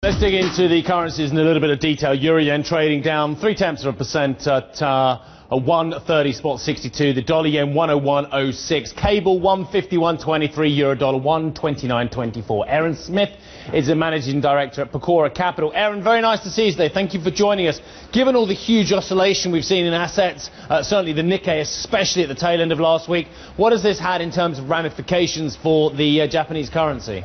Let's dig into the currencies in a little bit of detail. Euro yen trading down 0.3% at a 130.62. The dollar yen 101.06. Cable 151.23. Euro dollar 129.24. Aaron Smith is the managing director at Pecora Capital. Aaron, very nice to see you today. Thank you for joining us. Given all the huge oscillation we've seen in assets, certainly the Nikkei, especially at the tail end of last week, what has this had in terms of ramifications for the Japanese currency?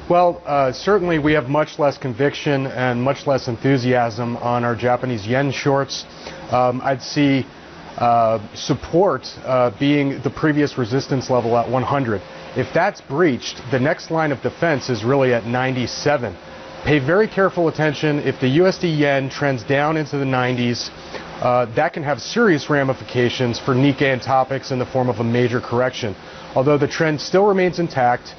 Well, certainly we have much less conviction and much less enthusiasm on our Japanese yen shorts. I'd see support being the previous resistance level at 100. If that's breached, the next line of defense is really at 97. Pay very careful attention. If the USD yen trends down into the 90s, that can have serious ramifications for Nikkei and topics in the form of a major correction. Although the trend still remains intact,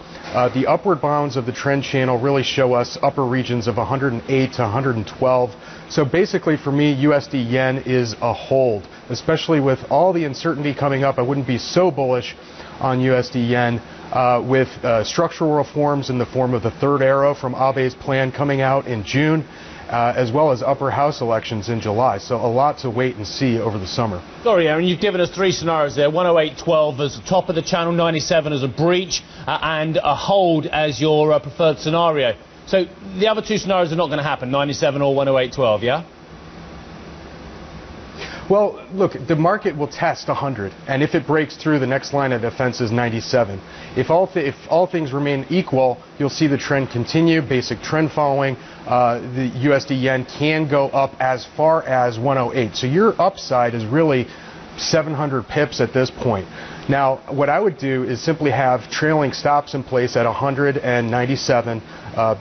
the upward bounds of the trend channel really show us upper regions of 108 to 112. So basically for me, USD yen is a hold, especially with all the uncertainty coming up. I wouldn't be so bullish on USD yen with structural reforms in the form of the third arrow from Abe's plan coming out in June, as well as upper house elections in July. So a lot to wait and see over the summer. Sorry, Aaron, you've given us three scenarios there. 108.12 as the top of the channel, 97 as a breach, and a hold as your preferred scenario. So the other two scenarios are not going to happen, 97 or 108.12, yeah? Well, look, the market will test 100, and if it breaks through, the next line of defense is 97. If all things remain equal, you'll see the trend continue, basic trend following. The USD yen can go up as far as 108. So your upside is really 700 pips at this point. Now, what I would do is simply have trailing stops in place at 197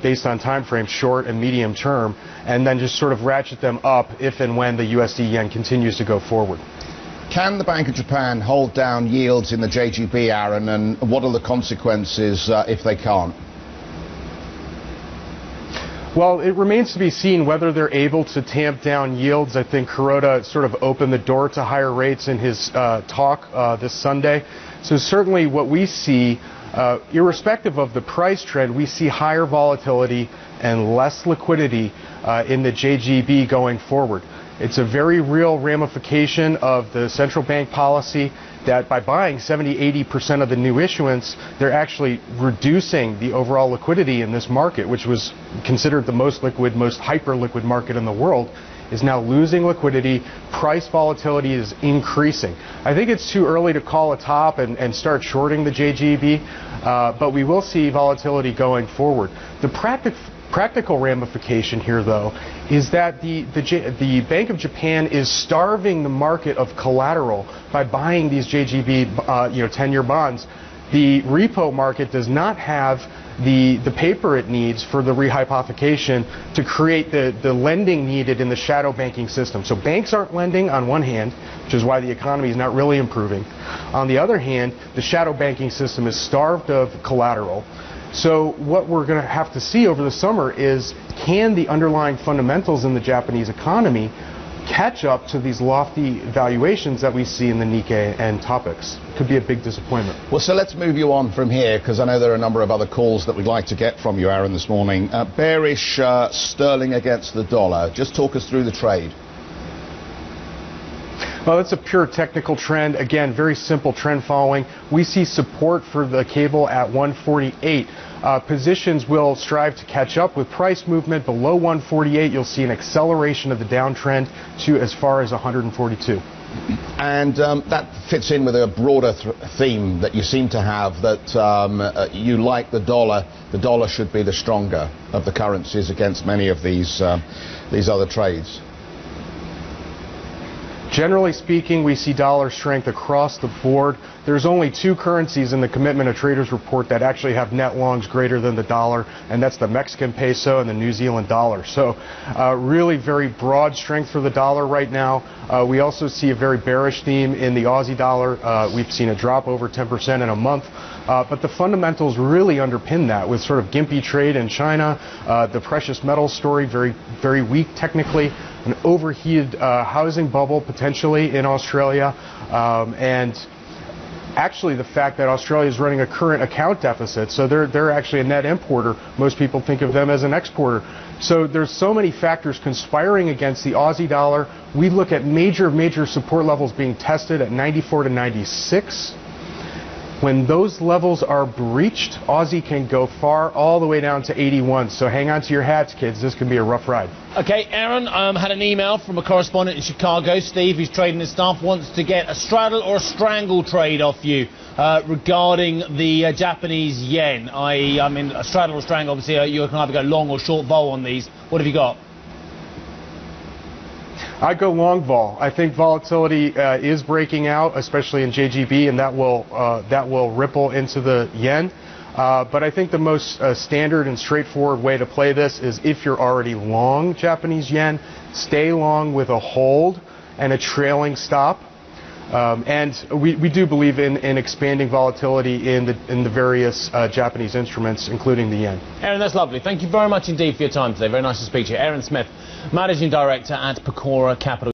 based on time frame, short and medium term, and then just sort of ratchet them up if and when the USD yen continues to go forward. Can the Bank of Japan hold down yields in the JGB, Aaron, and what are the consequences if they can't? Well, it remains to be seen whether they're able to tamp down yields. I think Kuroda sort of opened the door to higher rates in his talk this Sunday. So certainly what we see, irrespective of the price trend, we see higher volatility and less liquidity in the JGB going forward. It's a very real ramification of the central bank policy that by buying 70–80% of the new issuance, they're actually reducing the overall liquidity in this market, which was considered the most liquid, most hyper-liquid market in the world, is now losing liquidity. Price volatility is increasing. I think it's too early to call a top and start shorting the JGB, but we will see volatility going forward. The practical ramification here, though, is that the Bank of Japan is starving the market of collateral by buying these JGB 10-year bonds. The repo market does not have the paper it needs for the rehypothecation to create the lending needed in the shadow banking system. So banks aren't lending on one hand, which is why the economy is not really improving. On the other hand, the shadow banking system is starved of collateral. So what we're going to have to see over the summer is, can the underlying fundamentals in the Japanese economy catch up to these lofty valuations that we see in the Nikkei and topics? Could be a big disappointment. Well, so let's move you on from here, because I know there are a number of other calls that we'd like to get from you, Aaron, this morning. Bearish sterling against the dollar. Just talk us through the trade. Well, it's a pure technical trend. Again, very simple trend following. We see support for the cable at 148. Positions will strive to catch up with price movement below 148. You'll see an acceleration of the downtrend to as far as 142. And that fits in with a broader theme that you seem to have, that you like the dollar. The dollar should be the stronger of the currencies against many of these other trades. Generally speaking, we see dollar strength across the board. There's only two currencies in the Commitment of Traders report that actually have net longs greater than the dollar, and that's the Mexican peso and the New Zealand dollar. So really very broad strength for the dollar right now. We also see a very bearish theme in the Aussie dollar. We've seen a drop over 10% in a month. But the fundamentals really underpin that, with sort of gimpy trade in China, the precious metals story very, very weak technically, an overheated housing bubble potentially in Australia, and actually the fact that Australia is running a current account deficit. So they're actually a net importer. Most people think of them as an exporter. So there's so many factors conspiring against the Aussie dollar. We look at major support levels being tested at 94 to 96. When those levels are breached, Aussie can go far, all the way down to 81. So hang on to your hats, kids. This can be a rough ride. Okay, Aaron, had an email from a correspondent in Chicago. Steve, who's trading his stuff, wants to get a straddle or a strangle trade off you regarding the Japanese yen. I mean, a straddle or strangle, obviously, you can either go long or short vol on these. What have you got? I go long vol. I think volatility is breaking out, especially in JGB, and that will ripple into the yen. But I think the most standard and straightforward way to play this is if you're already long Japanese yen, stay long with a hold and a trailing stop. And we do believe in expanding volatility in the various Japanese instruments, including the yen. Aaron, that's lovely. Thank you very much indeed for your time today. Very nice to speak to you. Aaron Smith, Managing Director at Pecora Capital.